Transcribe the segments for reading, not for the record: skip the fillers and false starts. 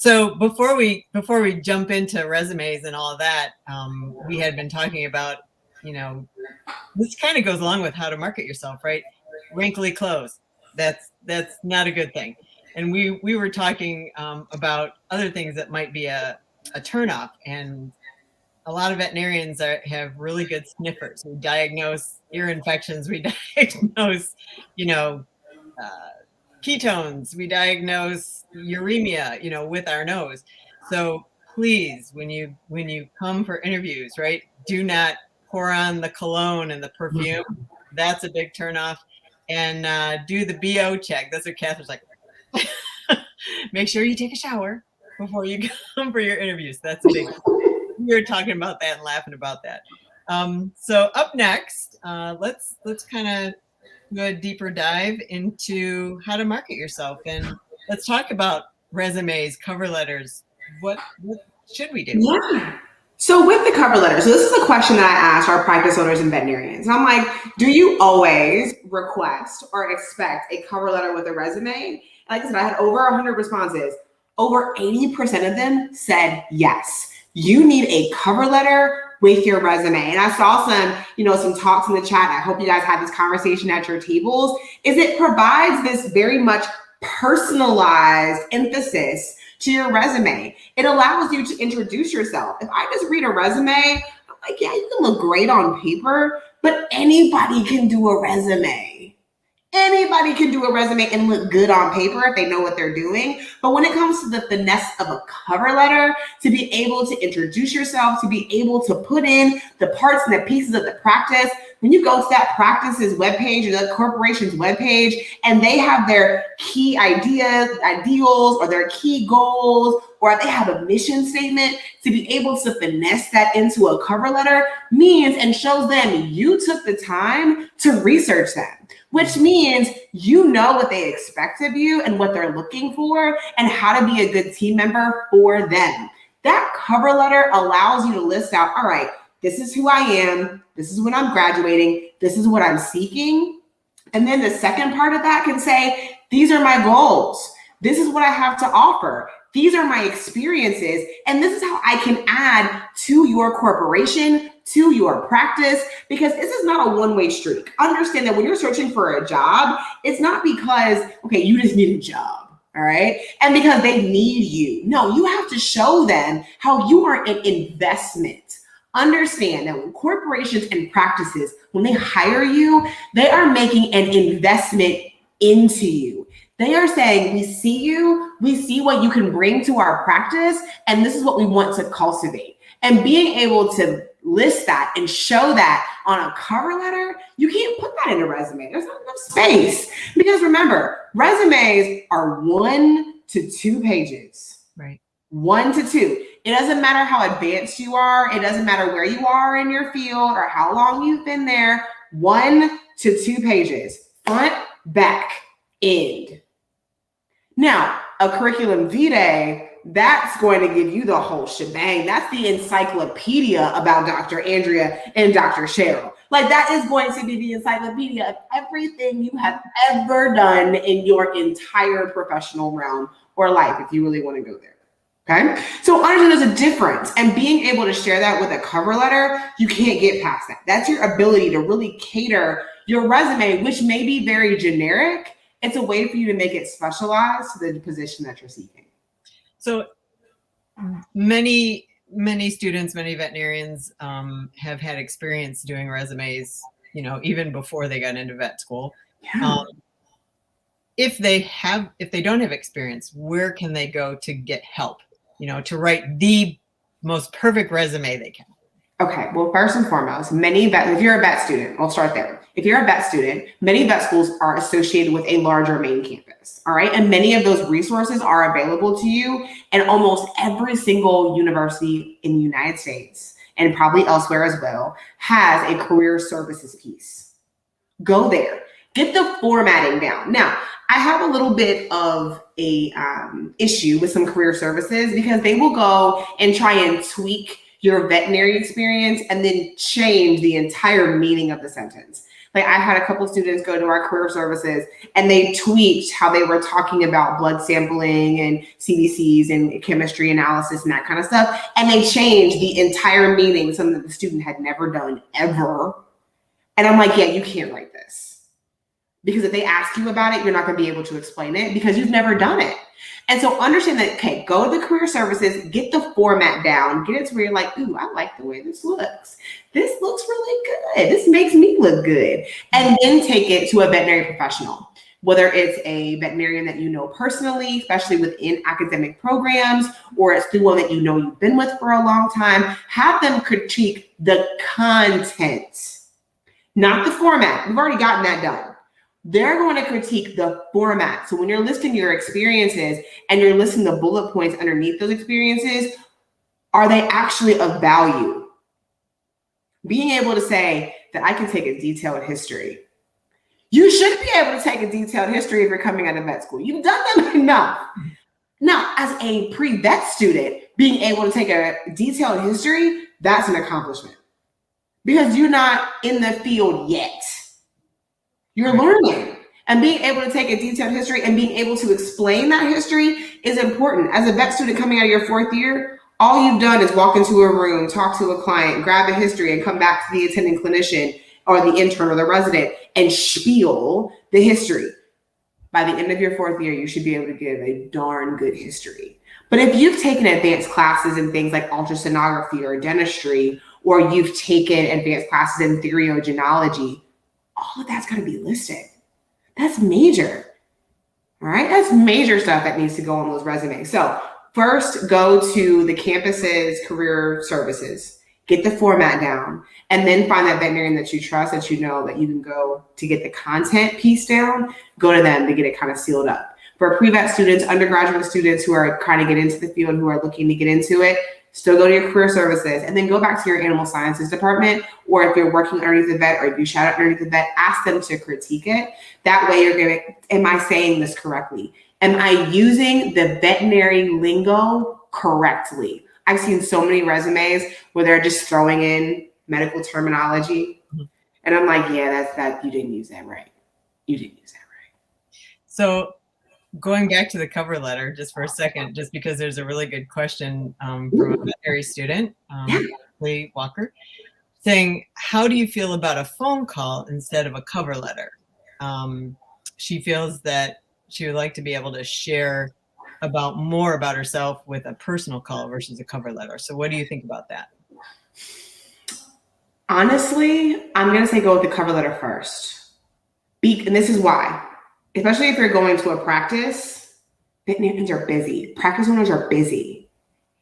So before we jump into resumes and all of that, we had been talking about, this kind of goes along with how to market yourself, right? Wrinkly clothes. That's not a good thing. And we were talking about other things that might be a turnoff. And a lot of veterinarians have really good sniffers. We diagnose ear infections. We diagnose, ketones. We diagnose uremia, with our nose. So please, when you come for interviews, right, do not pour on the cologne and the perfume. That's a big turnoff. And do the BO check. That's what Catherine's like. Make sure you take a shower before you come for your interviews. That's a big. We were talking about that and laughing about that. So up next, let's kind of do a deeper dive into how to market yourself, and let's talk about resumes, cover letters. What should we do? Yeah. So with the cover letter, so this is a question that I ask our practice owners and veterinarians. I'm like, do you always request or expect a cover letter with a resume? Like I said, I had over 100 responses. Over 80% of them said yes. You need a cover letter with your resume. And I saw some talks in the chat. I hope you guys had this conversation at your tables. It provides this very much personalized emphasis to your resume. It allows you to introduce yourself. If I just read a resume, I'm like, yeah, you can look great on paper, but anybody can do a resume. Anybody can do a resume and look good on paper if they know what they're doing. But when it comes to the finesse of a cover letter, to be able to introduce yourself, to be able to put in the parts and the pieces of the practice, when you go to that practice's webpage or the corporation's webpage, and they have their key ideals, or their key goals, or they have a mission statement, to be able to finesse that into a cover letter means and shows them you took the time to research them. Which means you know what they expect of you and what they're looking for and how to be a good team member for them. That cover letter allows you to list out, all right, this is who I am, this is when I'm graduating, this is what I'm seeking. And then the second part of that can say, these are my goals. This is what I have to offer. These are my experiences, and this is how I can add to your corporation, to your practice, because this is not a one-way street. Understand that when you're searching for a job, it's not because, okay, you just need a job, all right? And because they need you. No, you have to show them how you are an investment. Understand that when corporations and practices, when they hire you, they are making an investment into you. They are saying, we see you, we see what you can bring to our practice, and this is what we want to cultivate. And being able to list that and show that on a cover letter, you can't put that in a resume. There's not enough space. Because remember, resumes are 1 to 2 pages. Right. 1 to 2. It doesn't matter how advanced you are. It doesn't matter where you are in your field or how long you've been there. 1 to 2 pages. Front, back, end. Now, a curriculum vitae, that's going to give you the whole shebang. That's the encyclopedia about Dr. Andrea and Dr. Cheryl. Like, that is going to be the encyclopedia of everything you have ever done in your entire professional realm or life, if you really want to go there. Okay, so understand there's a difference, and being able to share that with a cover letter, you can't get past that. That's your ability to really cater your resume, which may be very generic. It's a way for you to make it specialized to the position that you're seeking. So many students, many veterinarians have had experience doing resumes, even before they got into vet school. Yeah. If they don't have experience, where can they go to get help, to write the most perfect resume they can? Okay, well, first and foremost, if you're a vet student, we'll start there. If you're a vet student, many vet schools are associated with a larger main campus, all right? And many of those resources are available to you, and almost every single university in the United States, and probably elsewhere as well, has a career services piece. Go there. Get the formatting down. Now, I have a little bit of a issue with some career services because they will go and try and tweak your veterinary experience and then change the entire meaning of the sentence. Like I had a couple of students go to our career services and they tweaked how they were talking about blood sampling and CBCs and chemistry analysis and that kind of stuff. And they changed the entire meaning, something that the student had never done ever. And I'm like, yeah, you can't write this. Because if they ask you about it, you're not going to be able to explain it because you've never done it. And so understand that, okay, go to the career services, get the format down, get it to where you're like, ooh, I like the way this looks. This looks really good. This makes me look good. And then take it to a veterinary professional, whether it's a veterinarian that you know personally, especially within academic programs, or it's through one that you know you've been with for a long time. Have them critique the content, not the format. We've already gotten that done. They're going to critique the format. So when you're listing your experiences and you're listing the bullet points underneath those experiences, are they actually of value? Being able to say that I can take a detailed history. You should be able to take a detailed history if you're coming out of vet school. You've done them enough. Now, as a pre-vet student, being able to take a detailed history, that's an accomplishment because you're not in the field yet. You're learning, and being able to take a detailed history and being able to explain that history is important. As a vet student coming out of your 4th year, all you've done is walk into a room, talk to a client, grab a history, and come back to the attending clinician or the intern or the resident and spiel the history. By the end of your 4th year, you should be able to give a darn good history. But if you've taken advanced classes in things like ultrasonography or dentistry, or you've taken advanced classes in theriogenology, all of that's got to be listed. That's major. All right. That's major stuff that needs to go on those resumes. So first, go to the campus's career services, get the format down, and then find that veterinarian that you trust, that you know that you can go to get the content piece down, go to them to get it kind of sealed up. For pre-vet students, undergraduate students who are trying to get into the field, who are looking to get into it, still go to your career services and then go back to your animal sciences department, or if you're working underneath the vet or if you shout out underneath the vet, ask them to critique it. That way you're going to, am I saying this correctly? Am I using the veterinary lingo correctly? I've seen so many resumes where they're just throwing in medical terminology. And I'm like, yeah, that's that. You didn't use that right. You didn't use that right. So going back to the cover letter just for a second, just because there's a really good question from a veterinary student, Lee Walker, saying, how do you feel about a phone call instead of a cover letter? She feels that she would like to be able to share more about herself with a personal call versus a cover letter. So what do you think about that? Honestly, I'm going to say go with the cover letter first. And this is why. Especially if you're going to a practice, veterinarians are busy. Practice owners are busy.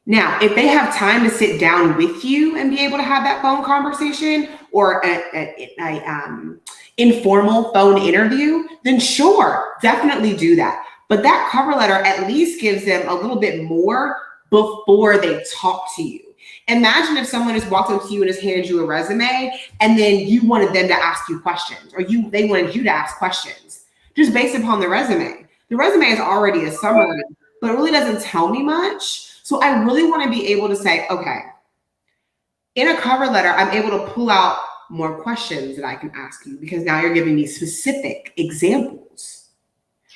Now, if they have time to sit down with you and be able to have that phone conversation or an informal phone interview, then sure, definitely do that. But that cover letter at least gives them a little bit more before they talk to you. Imagine if someone just walked up to you and just handed you a resume and then you wanted them to ask you questions, or they wanted you to ask questions just based upon the resume. The resume is already a summary, but it really doesn't tell me much. So I really want to be able to say, okay, in a cover letter, I'm able to pull out more questions that I can ask you because now you're giving me specific examples,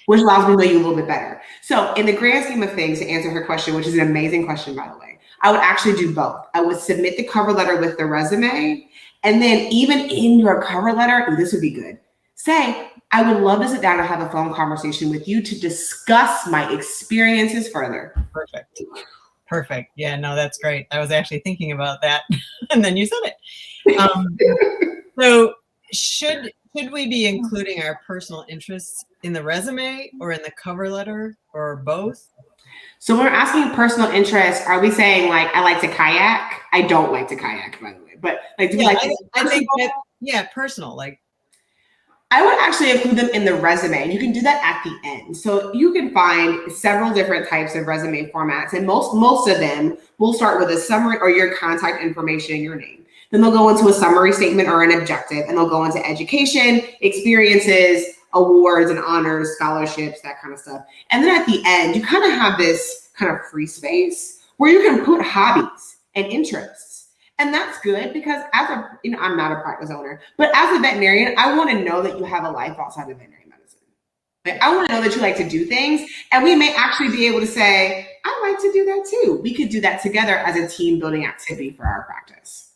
which allows me to know you a little bit better. So in the grand scheme of things, to answer her question, which is an amazing question, by the way, I would actually do both. I would submit the cover letter with the resume, and then even in your cover letter, this would be good, say, I would love to sit down and have a phone conversation with you to discuss my experiences further. Perfect. Yeah, no, that's great. I was actually thinking about that, and then you said it. So should we be including our personal interests in the resume or in the cover letter or both? So when we're asking personal interests, are we saying like, I like to kayak? I don't like to kayak, by the way, but like, do you like I think that, yeah, personal, like, I would actually include them in the resume, and you can do that at the end. So you can find several different types of resume formats, and most of them will start with a summary or your contact information and your name. Then they'll go into a summary statement or an objective, and they'll go into education, experiences, awards and honors, scholarships, that kind of stuff. And then at the end, you kind of have this kind of free space where you can put hobbies and interests. And that's good because I'm not a practice owner, but as a veterinarian, I want to know that you have a life outside of veterinary medicine. Like, I want to know that you like to do things, and we may actually be able to say, I like to do that too. We could do that together as a team building activity for our practice.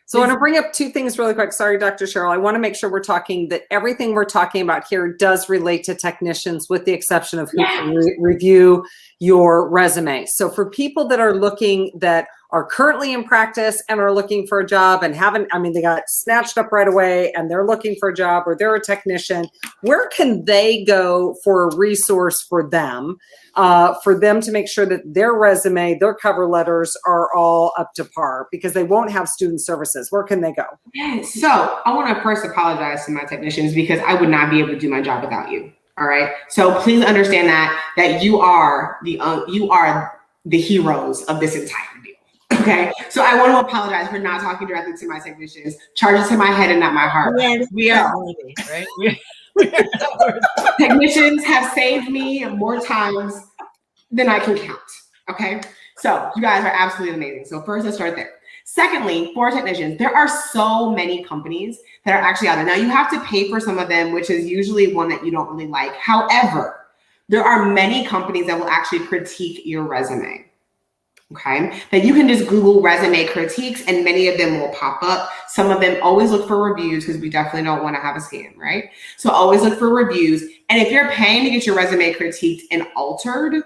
So I want to bring up two things really quick. Sorry, Dr. Cheryl. I want to make sure we're talking that everything we're talking about here does relate to technicians with the exception of who can review your resume. So for people that are looking, that are currently in practice and are looking for a job and they got snatched up right away and they're looking for a job or they're a technician, where can they go for a resource for them to make sure that their resume, their cover letters are all up to par because they won't have student services? Where can they go? So I want to first apologize to my technicians because I would not be able to do my job without you. All right. So please understand that you are the heroes of this entire deal. Okay. So I want to apologize for not talking directly to my technicians. Charge it to my head and not my heart. We are worthy, right? Technicians have saved me more times than I can count. Okay. So you guys are absolutely amazing. So first, let's start there. Secondly, for technicians, there are so many companies that are actually out there. Now you have to pay for some of them, which is usually one that you don't really like. However, there are many companies that will actually critique your resume. Okay, that you can just Google resume critiques and many of them will pop up. Some of them always look for reviews because we definitely don't want to have a scam, right? So always look for reviews. And if you're paying to get your resume critiqued and altered,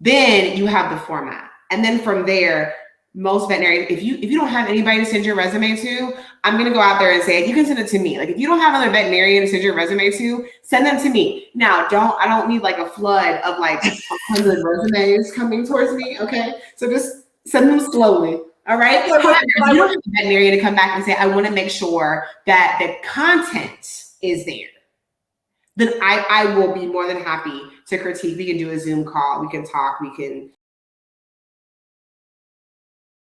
then you have the format. And then from there, most veterinarians, if you don't have anybody to send your resume to, I'm going to go out there and say, you can send it to me. Like if you don't have another veterinarian to send your resume to, send them to me. Now, I don't need like a flood of like 100 resumes coming towards me. Okay. So just send them slowly. All right. However, if you don't have a veterinarian to come back and say, I want to make sure that the content is there, then I will be more than happy to critique. We can do a Zoom call. We can talk. We can